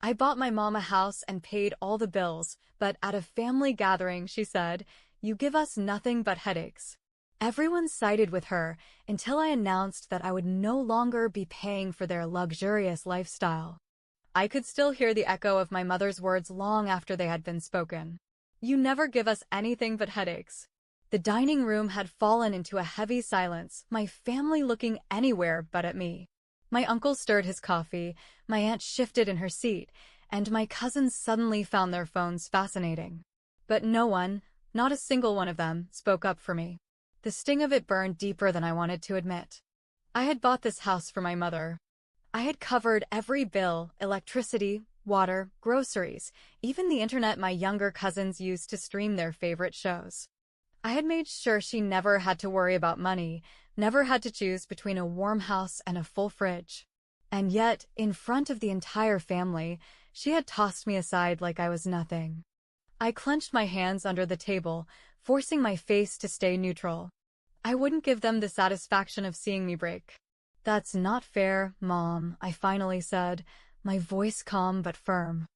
I bought my mom a house and paid all the bills, but at a family gathering, she said, "You give us nothing but headaches." Everyone sided with her until I announced that I would no longer be paying for their luxurious lifestyle. I could still hear the echo of my mother's words long after they had been spoken. "You never give us anything but headaches." The dining room had fallen into a heavy silence, my family looking anywhere but at me. My uncle stirred his coffee, my aunt shifted in her seat, and my cousins suddenly found their phones fascinating. But no one, not a single one of them, spoke up for me. The sting of it burned deeper than I wanted to admit. I had bought this house for my mother. I had covered every bill: electricity, water, groceries, even the internet my younger cousins used to stream their favorite shows. I had made sure she never had to worry about money, never had to choose between a warm house and a full fridge. And yet, in front of the entire family, she had tossed me aside like I was nothing. I clenched my hands under the table, forcing my face to stay neutral. I wouldn't give them the satisfaction of seeing me break. "That's not fair, Mom," I finally said, my voice calm but firm.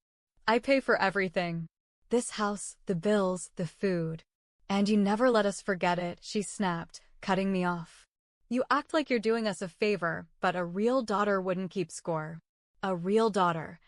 "I pay for everything. This house, the bills, the food. And you never let us forget it," she snapped, cutting me off. "You act like you're doing us a favor, but a real daughter wouldn't keep score." A real daughter.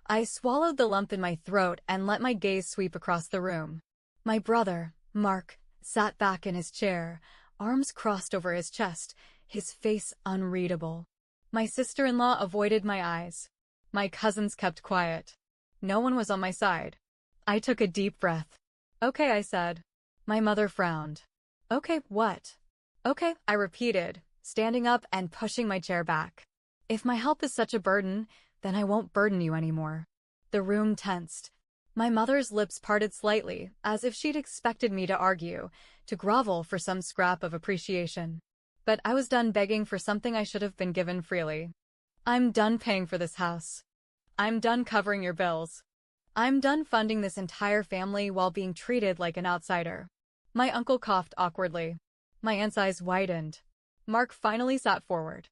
I swallowed the lump in my throat and let my gaze sweep across the room. My brother, Mark, sat back in his chair, arms crossed over his chest, his face unreadable. My sister-in-law avoided my eyes. My cousins kept quiet. No one was on my side. I took a deep breath. "Okay," I said. My mother frowned. "Okay, what?" "Okay," I repeated, standing up and pushing my chair back. "If my help is such a burden, then I won't burden you anymore." The room tensed. My mother's lips parted slightly, as if she'd expected me to argue, to grovel for some scrap of appreciation. But I was done begging for something I should have been given freely. "I'm done paying for this house. I'm done covering your bills. I'm done funding this entire family while being treated like an outsider." My uncle coughed awkwardly. My aunt's eyes widened. Mark finally sat forward.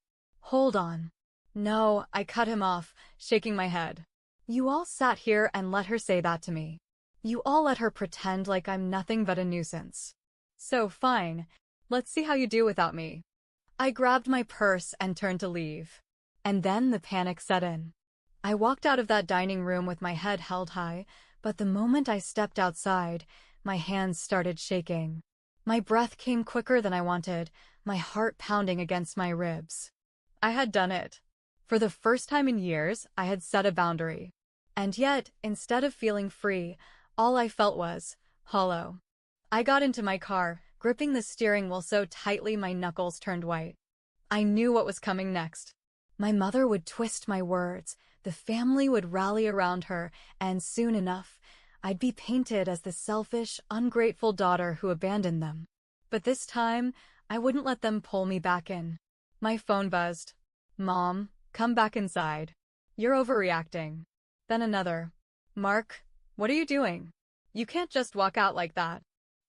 "Hold on." "No," I cut him off, shaking my head. "You all sat here and let her say that to me. You all let her pretend like I'm nothing but a nuisance. So fine, let's see how you do without me." I grabbed my purse and turned to leave. And then the panic set in. I walked out of that dining room with my head held high, but the moment I stepped outside, my hands started shaking. My breath came quicker than I wanted, my heart pounding against my ribs. I had done it. For the first time in years, I had set a boundary. And yet, instead of feeling free, all I felt was hollow. I got into my car, gripping the steering wheel so tightly my knuckles turned white. I knew what was coming next. My mother would twist my words, the family would rally around her, and soon enough, I'd be painted as the selfish, ungrateful daughter who abandoned them. But this time, I wouldn't let them pull me back in. My phone buzzed. "Mom, come back inside. You're overreacting." Then another. "Mark, what are you doing? You can't just walk out like that."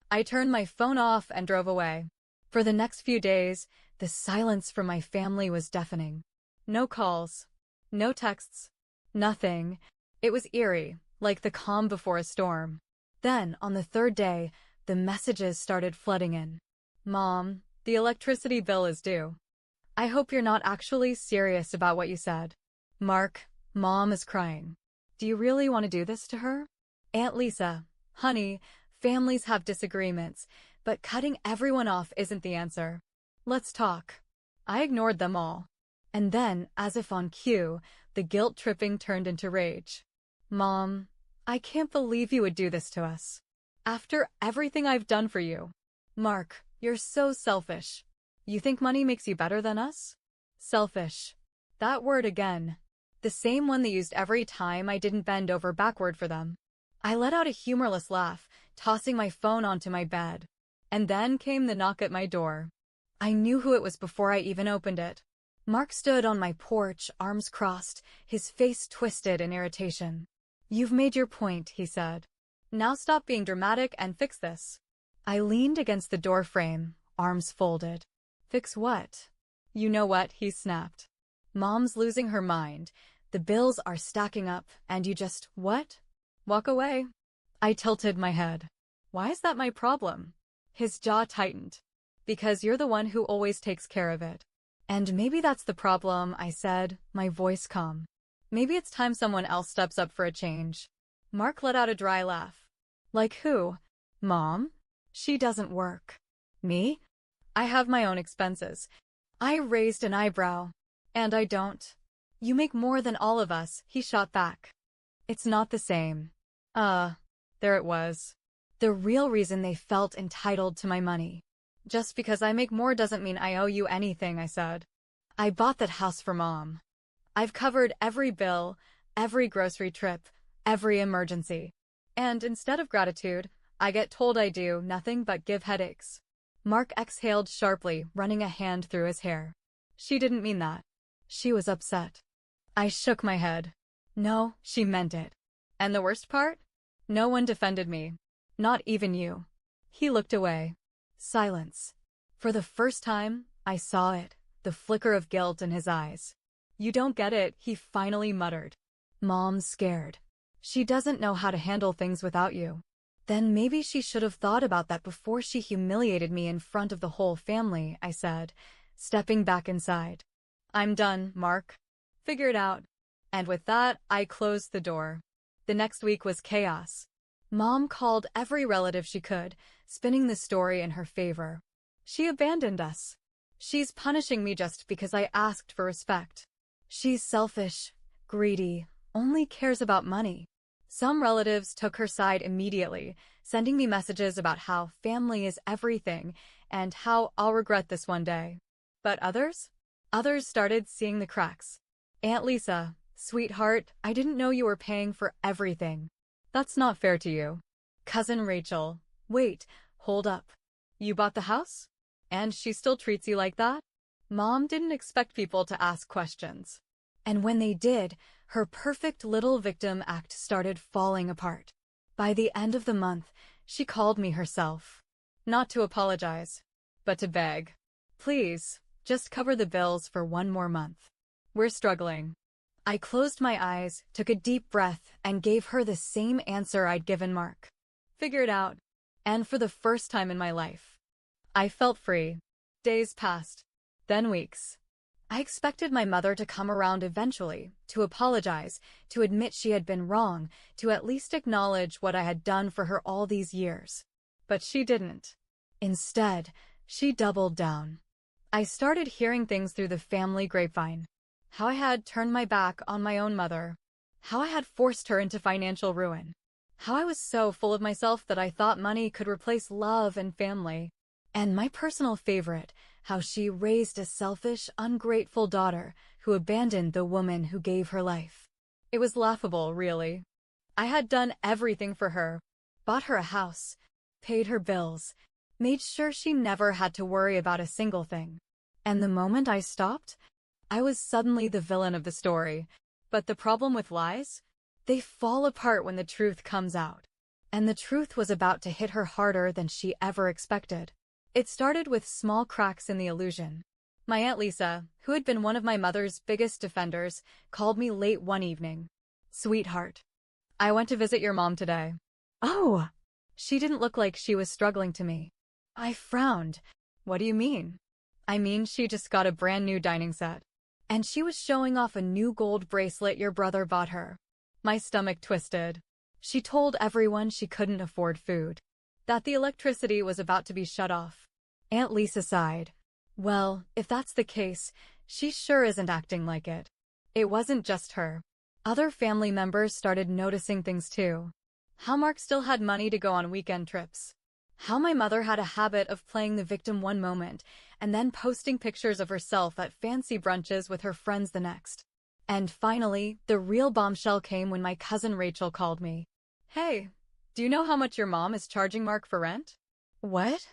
I turned my phone off and drove away. For the next few days, the silence from my family was deafening. No calls. No texts. Nothing. It was eerie, like the calm before a storm. Then, on the third day, the messages started flooding in. "Mom, the electricity bill is due. I hope you're not actually serious about what you said." "Mark, Mom is crying. Do you really want to do this to her?" "Aunt Lisa, honey, families have disagreements, but cutting everyone off isn't the answer. Let's talk." I ignored them all. And then, as if on cue, the guilt tripping turned into rage. "Mom, I can't believe you would do this to us. After everything I've done for you. Mark, you're so selfish. You think money makes you better than us?" Selfish. That word again. The same one they used every time I didn't bend over backward for them. I let out a humorless laugh, tossing my phone onto my bed. And then came the knock at my door. I knew who it was before I even opened it. Mark stood on my porch, arms crossed, his face twisted in irritation. "You've made your point," he said. "Now stop being dramatic and fix this." I leaned against the door frame, arms folded. "Fix what?" "You know what," he snapped. "Mom's losing her mind. The bills are stacking up, and you just, what? Walk away. I tilted my head. Why is that my problem? His jaw tightened. Because you're the one who always takes care of it. And maybe that's the problem, I said, my voice calm. Maybe it's time someone else steps up for a change. Mark let out a dry laugh. Like who? Mom? She doesn't work. Me? I have my own expenses. I raised an eyebrow. And I don't. You make more than all of us, he shot back. It's not the same. There it was. The real reason they felt entitled to my money. Just because I make more doesn't mean I owe you anything, I said. I bought that house for Mom. I've covered every bill, every grocery trip, every emergency. And instead of gratitude, I get told I do nothing but give headaches. Mark exhaled sharply, running a hand through his hair. She didn't mean that. She was upset. I shook my head. No, she meant it. And the worst part? No one defended me. Not even you. He looked away. Silence. For the first time, I saw it, the flicker of guilt in his eyes. You don't get it, he finally muttered. Mom's scared. She doesn't know how to handle things without you. Then maybe she should have thought about that before she humiliated me in front of the whole family, I said, stepping back inside. I'm done, Mark. Figure it out. And with that, I closed the door. The next week was chaos. Mom called every relative she could, spinning the story in her favor. She abandoned us. She's punishing me just because I asked for respect. She's selfish, greedy, only cares about money. Some relatives took her side immediately, sending me messages about how family is everything and how I'll regret this one day. But others? Others started seeing the cracks. Aunt Lisa, sweetheart, I didn't know you were paying for everything. That's not fair to you. Cousin Rachel, wait, hold up. You bought the house? And she still treats you like that? Mom didn't expect people to ask questions. And when they did, her perfect little victim act started falling apart. By the end of the month, she called me herself. Not to apologize, but to beg. Please, just cover the bills for one more month. We're struggling. I closed my eyes, took a deep breath, and gave her the same answer I'd given Mark. Figure it out. And for the first time in my life, I felt free. Days passed, then weeks. I expected my mother to come around eventually, to apologize, to admit she had been wrong, to at least acknowledge what I had done for her all these years. But she didn't. Instead, she doubled down. I started hearing things through the family grapevine. How I had turned my back on my own mother. How I had forced her into financial ruin. How I was so full of myself that I thought money could replace love and family. And my personal favorite, how she raised a selfish, ungrateful daughter who abandoned the woman who gave her life. It was laughable, really. I had done everything for her. Bought her a house, paid her bills, made sure she never had to worry about a single thing. And the moment I stopped, I was suddenly the villain of the story. But the problem with lies? They fall apart when the truth comes out. And the truth was about to hit her harder than she ever expected. It started with small cracks in the illusion. My Aunt Lisa, who had been one of my mother's biggest defenders, called me late one evening. Sweetheart, I went to visit your mom today. Oh! She didn't look like she was struggling to me. I frowned. What do you mean? I mean, she just got a brand new dining set. And she was showing off a new gold bracelet your brother bought her. My stomach twisted. She told everyone she couldn't afford food. That the electricity was about to be shut off. Aunt Lisa sighed. Well, if that's the case, she sure isn't acting like it. It wasn't just her. Other family members started noticing things too. How Mark still had money to go on weekend trips. How my mother had a habit of playing the victim one moment and then posting pictures of herself at fancy brunches with her friends the next. And finally, the real bombshell came when my cousin Rachel called me. Hey, do you know how much your mom is charging Mark for rent? What?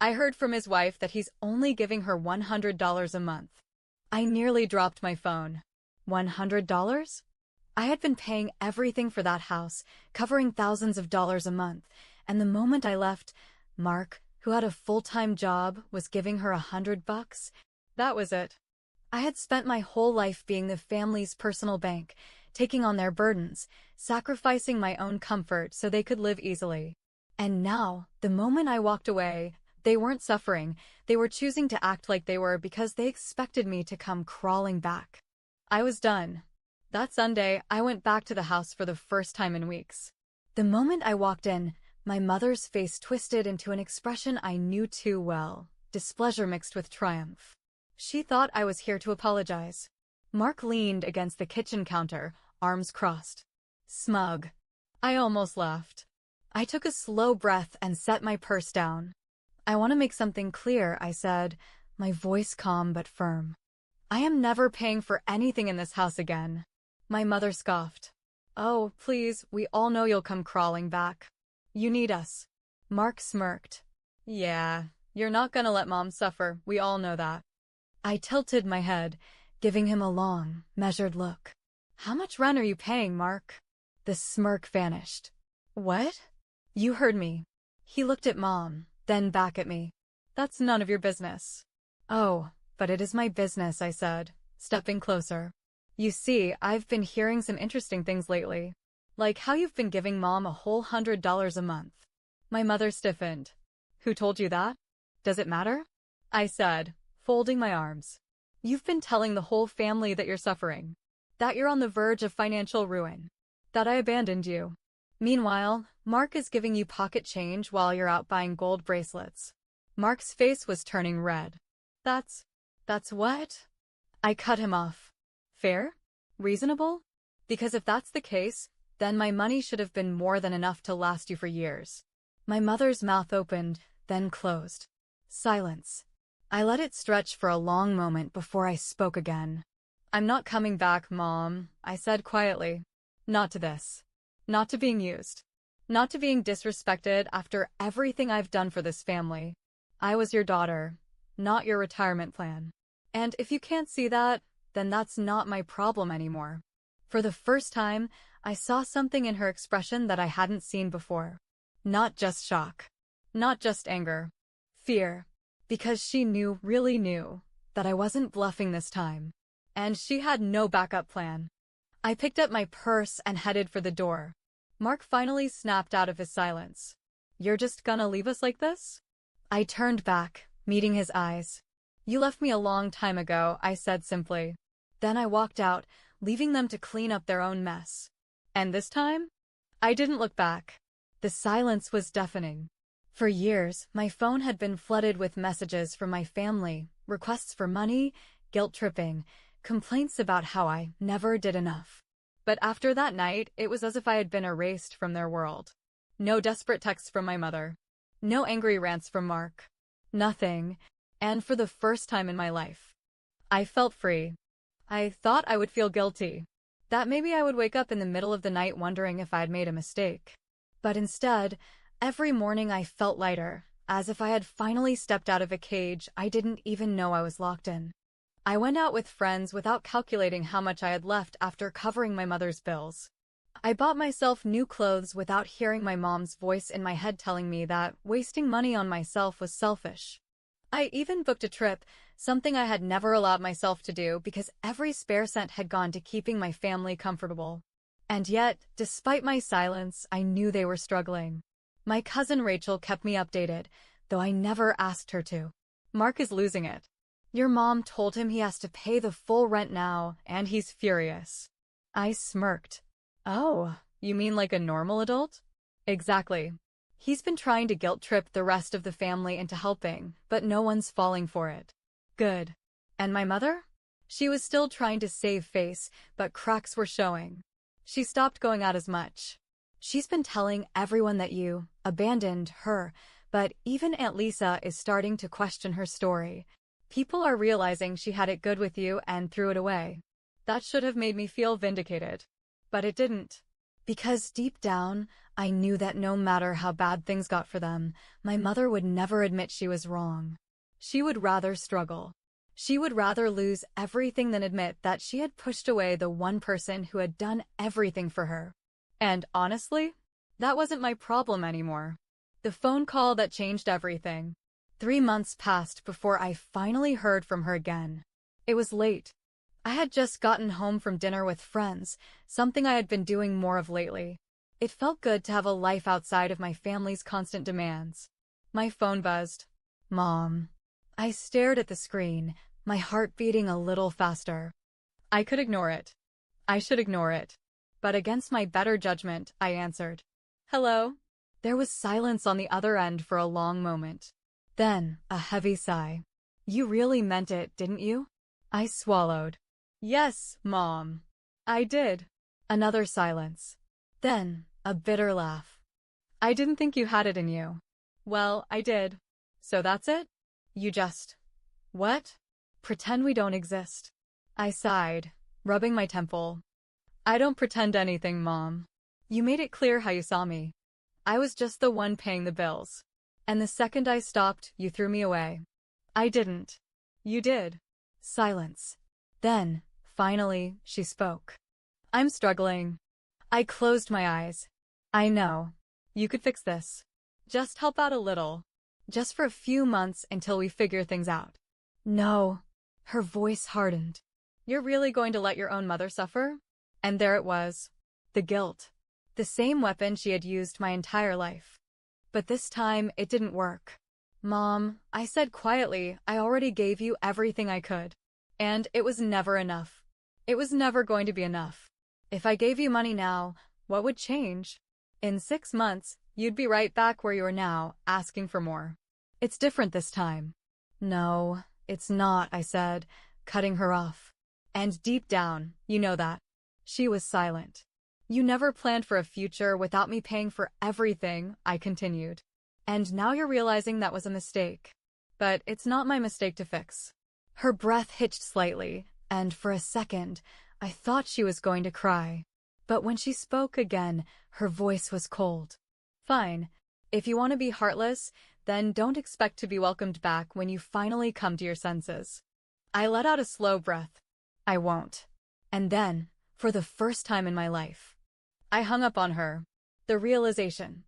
I heard from his wife that he's only giving her $100 a month. I nearly dropped my phone. $100? I had been paying everything for that house, covering thousands of dollars a month, and the moment I left, Mark, who had a full-time job, was giving her $100. That was it. I had spent my whole life being the family's personal bank, taking on their burdens, sacrificing my own comfort so they could live easily. And now, the moment I walked away, they weren't suffering, they were choosing to act like they were because they expected me to come crawling back. I was done. That Sunday, I went back to the house for the first time in weeks. The moment I walked in, my mother's face twisted into an expression I knew too well, displeasure mixed with triumph. She thought I was here to apologize. Mark leaned against the kitchen counter, arms crossed. Smug. I almost laughed. I took a slow breath and set my purse down. I want to make something clear, I said, my voice calm but firm. I am never paying for anything in this house again. My mother scoffed. Oh, please, we all know you'll come crawling back. You need us. Mark smirked. Yeah, you're not gonna let Mom suffer, we all know that. I tilted my head, giving him a long, measured look. How much rent are you paying, Mark? The smirk vanished. What? You heard me. He looked at Mom, then back at me. That's none of your business. Oh, but it is my business, I said, stepping closer. You see, I've been hearing some interesting things lately. Like how you've been giving Mom a whole $100 a month. My mother stiffened. Who told you that? Does it matter? I said, folding my arms. You've been telling the whole family that you're suffering. That you're on the verge of financial ruin. That I abandoned you. Meanwhile, Mark is giving you pocket change while you're out buying gold bracelets. Mark's face was turning red. That's what? I cut him off. Fair? Reasonable? Because if that's the case, then my money should have been more than enough to last you for years. My mother's mouth opened, then closed. Silence. I let it stretch for a long moment before I spoke again. I'm not coming back, Mom, I said quietly. Not to this. Not to being used. Not to being disrespected after everything I've done for this family. I was your daughter, not your retirement plan. And if you can't see that, then that's not my problem anymore. For the first time, I saw something in her expression that I hadn't seen before. Not just shock. Not just anger. Fear. Because she knew, really knew, that I wasn't bluffing this time. And she had no backup plan. I picked up my purse and headed for the door. Mark finally snapped out of his silence. You're just gonna leave us like this? I turned back, meeting his eyes. You left me a long time ago, I said simply. Then I walked out, leaving them to clean up their own mess. And this time? I didn't look back. The silence was deafening. For years, my phone had been flooded with messages from my family, requests for money, guilt-tripping, complaints about how I never did enough. But after that night, it was as if I had been erased from their world. No desperate texts from my mother. No angry rants from Mark. Nothing. And for the first time in my life, I felt free. I thought I would feel guilty. That maybe I would wake up in the middle of the night wondering if I'd made a mistake. But instead, every morning I felt lighter, as if I had finally stepped out of a cage I didn't even know I was locked in. I went out with friends without calculating how much I had left after covering my mother's bills. I bought myself new clothes without hearing my mom's voice in my head telling me that wasting money on myself was selfish. I even booked a trip, something I had never allowed myself to do because every spare cent had gone to keeping my family comfortable. And yet, despite my silence, I knew they were struggling. My cousin Rachel kept me updated, though I never asked her to. Mark is losing it. Your mom told him he has to pay the full rent now, and he's furious. I smirked. Oh, you mean like a normal adult? Exactly. He's been trying to guilt-trip the rest of the family into helping, but no one's falling for it. Good. And my mother? She was still trying to save face, but cracks were showing. She stopped going out as much. She's been telling everyone that you abandoned her, but even Aunt Lisa is starting to question her story. People are realizing she had it good with you and threw it away. That should have made me feel vindicated. But it didn't. Because deep down, I knew that no matter how bad things got for them, my mother would never admit she was wrong. She would rather struggle. She would rather lose everything than admit that she had pushed away the one person who had done everything for her. And honestly, that wasn't my problem anymore. The phone call that changed everything. 3 months passed before I finally heard from her again. It was late. I had just gotten home from dinner with friends, something I had been doing more of lately. It felt good to have a life outside of my family's constant demands. My phone buzzed. Mom. I stared at the screen, my heart beating a little faster. I could ignore it. I should ignore it. But against my better judgment, I answered. Hello? There was silence on the other end for a long moment. Then, a heavy sigh. You really meant it, didn't you? I swallowed. Yes, Mom. I did. Another silence. Then, a bitter laugh. I didn't think you had it in you. Well, I did. So that's it? You just... What? Pretend we don't exist. I sighed, rubbing my temple. I don't pretend anything, Mom. You made it clear how you saw me. I was just the one paying the bills. And the second I stopped, you threw me away. I didn't. You did. Silence. Then, finally, she spoke. I'm struggling. I closed my eyes. I know. You could fix this. Just help out a little. Just for a few months until we figure things out. No. Her voice hardened. You're really going to let your own mother suffer? And there it was. The guilt. The same weapon she had used my entire life. But this time, it didn't work. Mom, I said quietly, I already gave you everything I could. And it was never enough. It was never going to be enough. If I gave you money now, what would change? In 6 months, you'd be right back where you are now, asking for more. It's different this time. No, it's not, I said, cutting her off. And deep down, you know that. She was silent. You never planned for a future without me paying for everything, I continued. And now you're realizing that was a mistake. But it's not my mistake to fix. Her breath hitched slightly, and for a second, I thought she was going to cry. But when she spoke again, her voice was cold. Fine. If you want to be heartless, then don't expect to be welcomed back when you finally come to your senses. I let out a slow breath. I won't. And then, for the first time in my life, I hung up on her. The realization.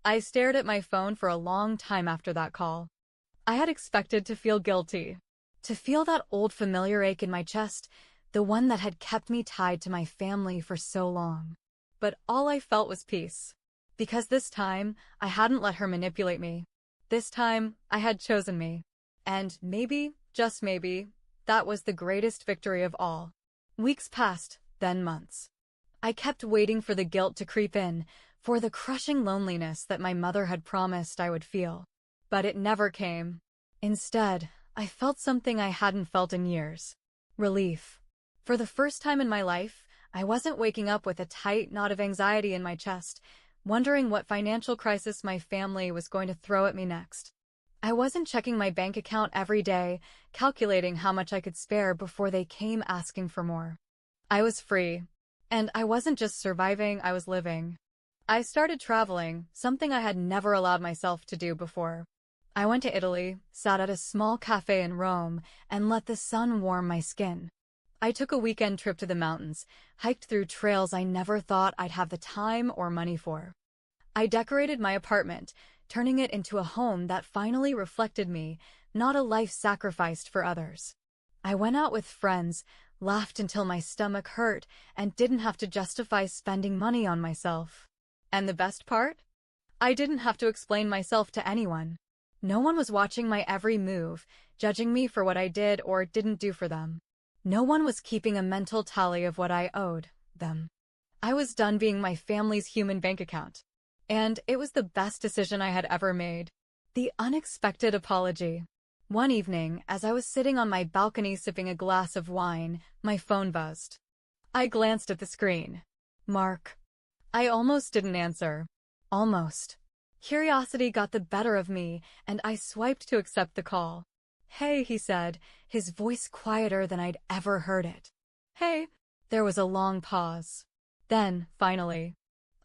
I stared at my phone for a long time after that call. I had expected to feel guilty. To feel that old familiar ache in my chest, the one that had kept me tied to my family for so long. But all I felt was peace. Because this time, I hadn't let her manipulate me. This time, I had chosen me. And maybe, just maybe, that was the greatest victory of all. Weeks passed, then months. I kept waiting for the guilt to creep in, for the crushing loneliness that my mother had promised I would feel. But it never came. Instead, I felt something I hadn't felt in years. Relief. For the first time in my life, I wasn't waking up with a tight knot of anxiety in my chest, wondering what financial crisis my family was going to throw at me next. I wasn't checking my bank account every day, calculating how much I could spare before they came asking for more. I was free. And I wasn't just surviving, I was living. I started traveling, something I had never allowed myself to do before. I went to Italy, sat at a small cafe in Rome, and let the sun warm my skin. I took a weekend trip to the mountains, hiked through trails I never thought I'd have the time or money for. I decorated my apartment, turning it into a home that finally reflected me, not a life sacrificed for others. I went out with friends, laughed until my stomach hurt, and didn't have to justify spending money on myself. And the best part? I didn't have to explain myself to anyone. No one was watching my every move, judging me for what I did or didn't do for them. No one was keeping a mental tally of what I owed them. I was done being my family's human bank account. And it was the best decision I had ever made. The unexpected apology. One evening, as I was sitting on my balcony sipping a glass of wine, my phone buzzed. I glanced at the screen. Mark. I almost didn't answer. Almost. Curiosity got the better of me, and I swiped to accept the call. Hey, he said, his voice quieter than I'd ever heard it. Hey. There was a long pause. Then, finally,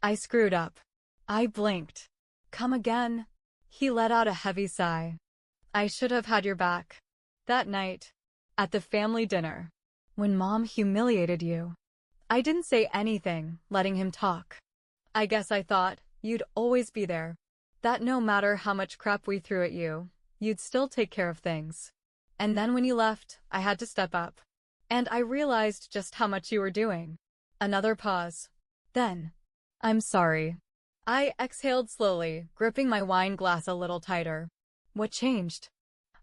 I screwed up. I blinked. Come again. He let out a heavy sigh. I should have had your back. That night, at the family dinner, when Mom humiliated you. I didn't say anything, letting him talk. I guess I thought you'd always be there. That no matter how much crap we threw at you, you'd still take care of things. And then when you left, I had to step up. And I realized just how much you were doing. Another pause. Then, I'm sorry. I exhaled slowly, gripping my wine glass a little tighter. What changed?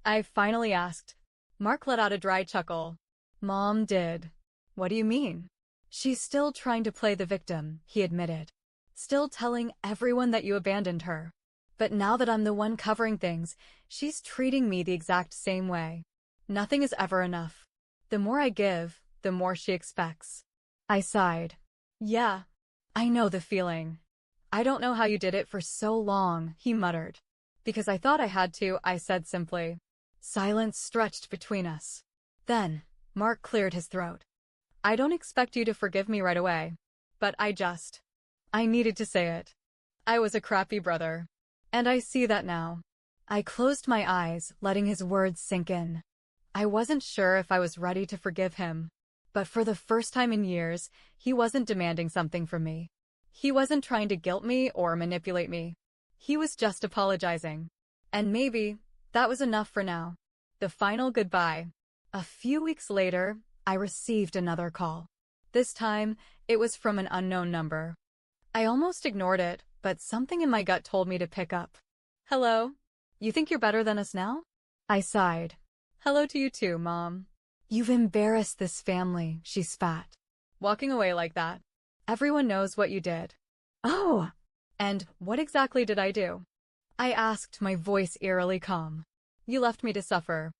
I finally asked. Mark let out a dry chuckle. Mom did. What do you mean? She's still trying to play the victim, he admitted. Still telling everyone that you abandoned her. But now that I'm the one covering things, she's treating me the exact same way. Nothing is ever enough. The more I give, the more she expects. I sighed. Yeah, I know the feeling. I don't know how you did it for so long, he muttered. Because I thought I had to, I said simply. Silence stretched between us. Then, Mark cleared his throat. I don't expect you to forgive me right away. But I needed to say it. I was a crappy brother. And I see that now. I closed my eyes, letting his words sink in. I wasn't sure if I was ready to forgive him. But for the first time in years, he wasn't demanding something from me. He wasn't trying to guilt me or manipulate me. He was just apologizing. And maybe that was enough for now. The final goodbye. A few weeks later, I received another call. This time, it was from an unknown number. I almost ignored it, but something in my gut told me to pick up. Hello? You think you're better than us now? I sighed. Hello to you too, Mom. You've embarrassed this family, she spat. Walking away like that. Everyone knows what you did. Oh! And what exactly did I do? I asked, my voice eerily calm. You left me to suffer.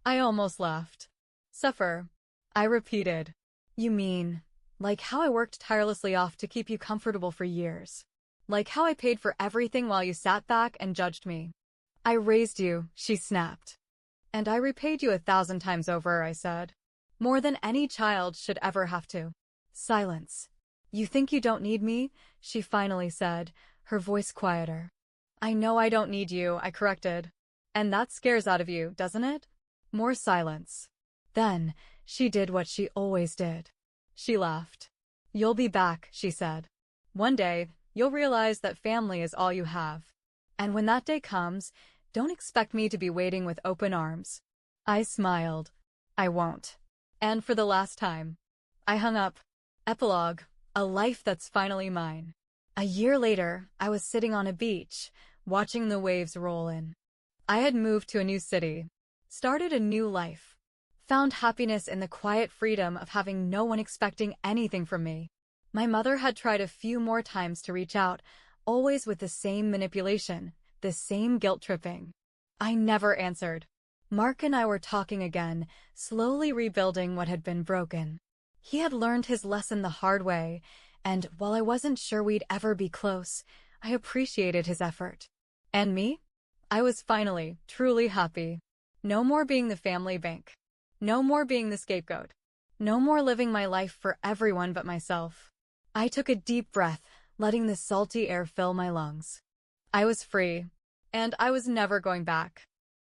I almost left. Suffer. I repeated. You mean, like how I worked tirelessly off to keep you comfortable for years. Like how I paid for everything while you sat back and judged me. I raised you, she snapped. And I repaid you 1,000 times over, I said. More than any child should ever have to. Silence. You think you don't need me? She finally said, her voice quieter. I know I don't need you, I corrected. And that scares out of you, doesn't it? More silence. Then, she did what she always did. She laughed. You'll be back, she said. One day, you'll realize that family is all you have. And when that day comes, don't expect me to be waiting with open arms. I smiled. I won't. And for the last time. I hung up. Epilogue. A life that's finally mine. A year later, I was sitting on a beach, watching the waves roll in. I had moved to a new city, started a new life, found happiness in the quiet freedom of having no one expecting anything from me. My mother had tried a few more times to reach out, always with the same manipulation, the same guilt-tripping. I never answered. Mark and I were talking again, slowly rebuilding what had been broken. He had learned his lesson the hard way, and while I wasn't sure we'd ever be close, I appreciated his effort. And me? I was finally, truly happy. No more being the family bank. No more being the scapegoat. No more living my life for everyone but myself. I took a deep breath, letting the salty air fill my lungs. I was free, and I was never going back.